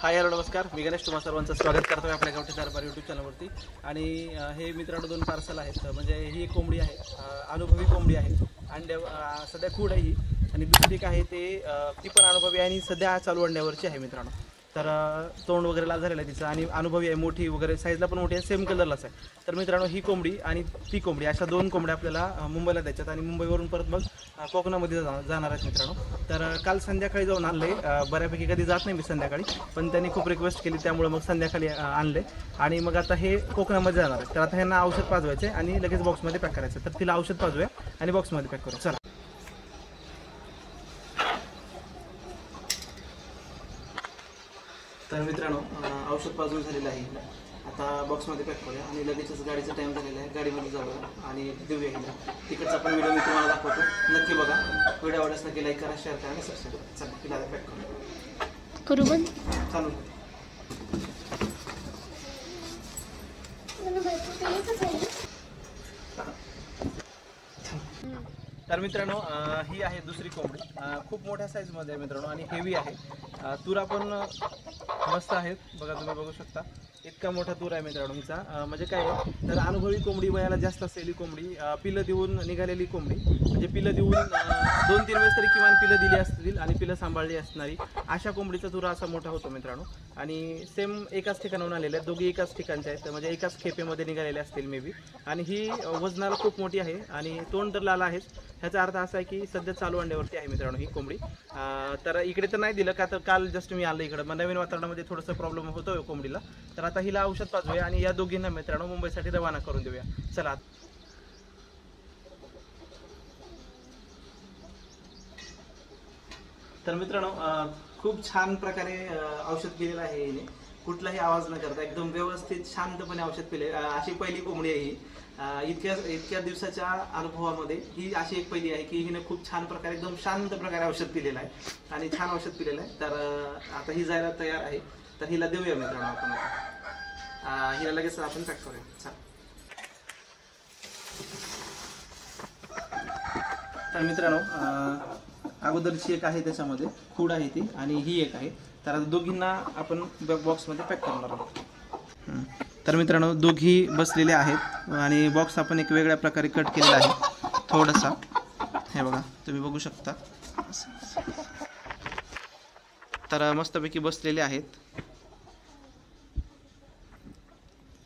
Hi hello नमस्कार, मी गणेश तुम्हा सर्वांचं स्वागत करतो आहे आपल्या गावठी दरबार यूट्यूब चॅनलवरती। आणि हे मित्रांनो 2 पार्सल आहेत। म्हणजे ही एक कोंबडी आहे, अनुभवी कोंबडी आहे, अंड्या सध्या खूड आहे ही। आणि दुसरी एक आहे ते ती पण अनुभवी आहे आणि सध्या चालू अंड्यावरची आहे मित्रांनो। तर तोंड वगैरे लाल झालेलं आहे तिचं आणि अनुभवी आहे, मोठी वगैरे साईजला पण मोठी आहे, सेम कलरलाच आहे। तर मित्रांनो ही कोंबडी आणि ती कोंबडी अशा 2 कोंबड्या आपल्याला मुंबईला द्यायच्यात आणि मुंबईवरून परत मग कोकणामध्ये जाणार आहेत मित्रांनो। तर काल संध्याकाळी जाऊन आणले, बऱ्यापैकी कधी जात नाही मी संध्याकाळी, पण त्यांनी खूप रिक्वेस्ट केली त्यामुळे मग संध्याकाळी आणले आणि मग आता हे कोकणामध्ये जाणार आहे। तर आता ह्यांना औषध पाजवायचे आणि लगेच बॉक्समध्ये पॅक करायचं। तर तिला औषध पाजवूया आणि बॉक्समध्ये पॅक करूया, चला। तर मित्रांनो औषध पाजून झालेलं आहे, आता बॉक्समध्ये पॅक करूया आणि लगेचच गाडीचा टाईम झालेला आहे, गाडीमध्ये जाऊया आणि देऊया हिला। तिकडचा पण व्हिडिओ मी तुम्हाला दाखवतो, नक्की बघा। व्हिडिओ आवडल्यास नक्की लाईक करा, शेअर करा आणि सबस्क्राईब करा। चला तिला पॅक करू बंद चालू। तर मित्रांनो ही आहे दुसरी कोंबडी, खूप मोठ्या साईजमध्ये आहे मित्रांनो आणि हेवी आहे। तुरा पण मस्त आहेत, बघा तुम्ही बघू शकता, इतका मोठा तूर आहे मित्रांनो हिचा। म्हणजे काय आहे तर अनुभवी कोंबडी, वयाला जास्त असलेली कोंबडी, पिलं देऊन निघालेली कोंबडी, म्हणजे पिलं देऊन 2-3 वेळेस तरी किमान पिलं दिली असतील आणि पिलं सांभाळली असणारी अशा कोंबडीचा तुरा असा मोठा होतो मित्रांनो। आणि सेम एकाच ठिकाणाहून आलेले आहेत, दोघी एकाच ठिकाणचे आहेत, म्हणजे एकाच खेपेमध्ये निघालेले असतील मे बी। आणि ही वजनाला खूप मोठी आहे आणि तोंड तर लाल आहेच, ह्याचा अर्थ असा आहे की सध्या चालू अंड्यावरती आहे मित्रांनो ही कोंबडी। तर इकडे तर नाही दिलं का, तर काल जस्ट मी आलो इकडं, मग नवीन वातावरणामध्ये थोडंसं प्रॉब्लेम होतो कोंबडीला। तर आता हिला औषध पाजूया आणि या दोघींना मित्रांनो मुंबईसाठी रवाना करून देऊया, चला। तर मित्रांनो खूप छान प्रकारे औषध पिलेलं आहे हिने, कुठलाही आवाज न करता एकदम व्यवस्थित शांतपणे औषध पिले। अशी पहिली कोंबडी आहे ही, इतक्या दिवसाच्या अनुभवामध्ये ही अशी एक पहिली आहे की हिने खूप छान प्रकारे एकदम शांत प्रकारे औषध पिलेलं आहे आणि छान औषध पिलेलं आहे। तर आता ही जायला तयार आहे, तर हिला देऊया मित्रांनो आपण। आता हिला लगेच आपण पॅक करूया, चला। तर मित्रांनो अगोदरची एक आहे त्याच्यामध्ये खूड आहे ती आणि ही एक आहे, तर आता दोघींना आपण बॉक्समध्ये पॅक करणार आहोत। तर मित्रांनो दोघी बसलेले आहेत आणि बॉक्स आपण एक वेगळ्या प्रकारे कट केलेला आहे थोडासा, हे बघा तुम्ही बघू शकता। तर मस्तपैकी बसलेले आहेत।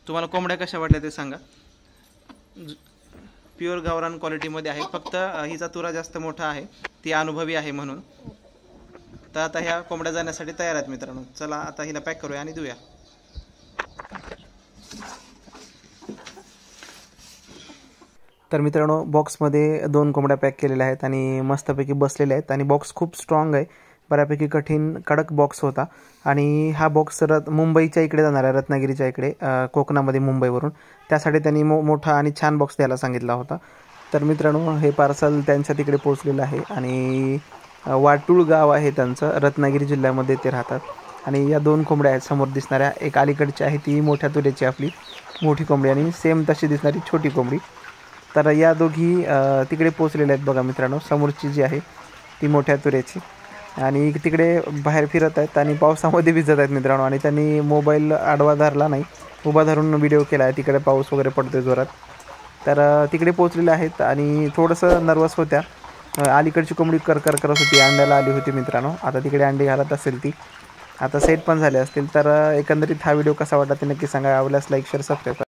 तुम्हाला कोंबड्या कशा वाटल्या ते सांगा। प्युअर गावरान क्वालिटीमध्ये आहे, फक्त हिचा तुरा जास्त मोठा आहे, ती अनुभवी आहे म्हणून। तर आता ह्या कोंबड्या जाण्यासाठी तयार आहेत मित्रांनो, चला आता हिला पॅक करूया आणि देऊया। तर मित्रांनो बॉक्समध्ये 2 कोंबड्या पॅक केलेल्या आहेत आणि मस्तपैकी बसलेल्या आहेत आणि बॉक्स खूप स्ट्रॉंग आहे, बऱ्यापैकी कठीण कडक बॉक्स होता। आणि हा बॉक्स मुंबईच्या इकडे जाणार आहे, रत्नागिरीच्या इकडे, कोकणामध्ये मुंबईवरून, त्यासाठी त्यांनी मोठा आणि छान बॉक्स द्यायला सांगितला होता। तर मित्रांनो हे पार्सल त्यांच्या तिकडे पोहोचलेलं आहे आणि वाटूळ गाव आहे त्यांचं, रत्नागिरी जिल्ह्यामध्ये ते राहतात। आणि या 2 कोंबड्या आहेत समोर दिसणाऱ्या, एक अलीकडची आहे ती मोठ्या तुऱ्याची आपली मोठी कोंबडी आणि सेम तशी दिसणारी छोटी कोंबडी। तर या दोघी तिकडे पोहोचलेल्या आहेत बघा मित्रांनो, समोरची जी आहे ती मोठ्या तुऱ्याची आणि तिकडे बाहेर फिरत आहेत आणि पावसामध्ये भिजत आहेत मित्रांनो। आणि त्यांनी मोबाईल आडवा धरला नाही, उभा धरून व्हिडिओ केला आहे, तिकडे पाऊस वगैरे पडतोय जोरात। तर तिकडे पोहोचलेले आहेत आणि थोडंसं नर्वस होत्या, अलीकडची कोंबडी करत होती, अंड्याला आली होती मित्रांनो, आता तिकडे अंडी घालत असेल ती, आता सेट पण झाले असतील। तर एकंदरीत हा व्हिडिओ कसा वाटला ते नक्की सांगा, आवडल्यास लाईक शेअर सबस्क्राईब करा।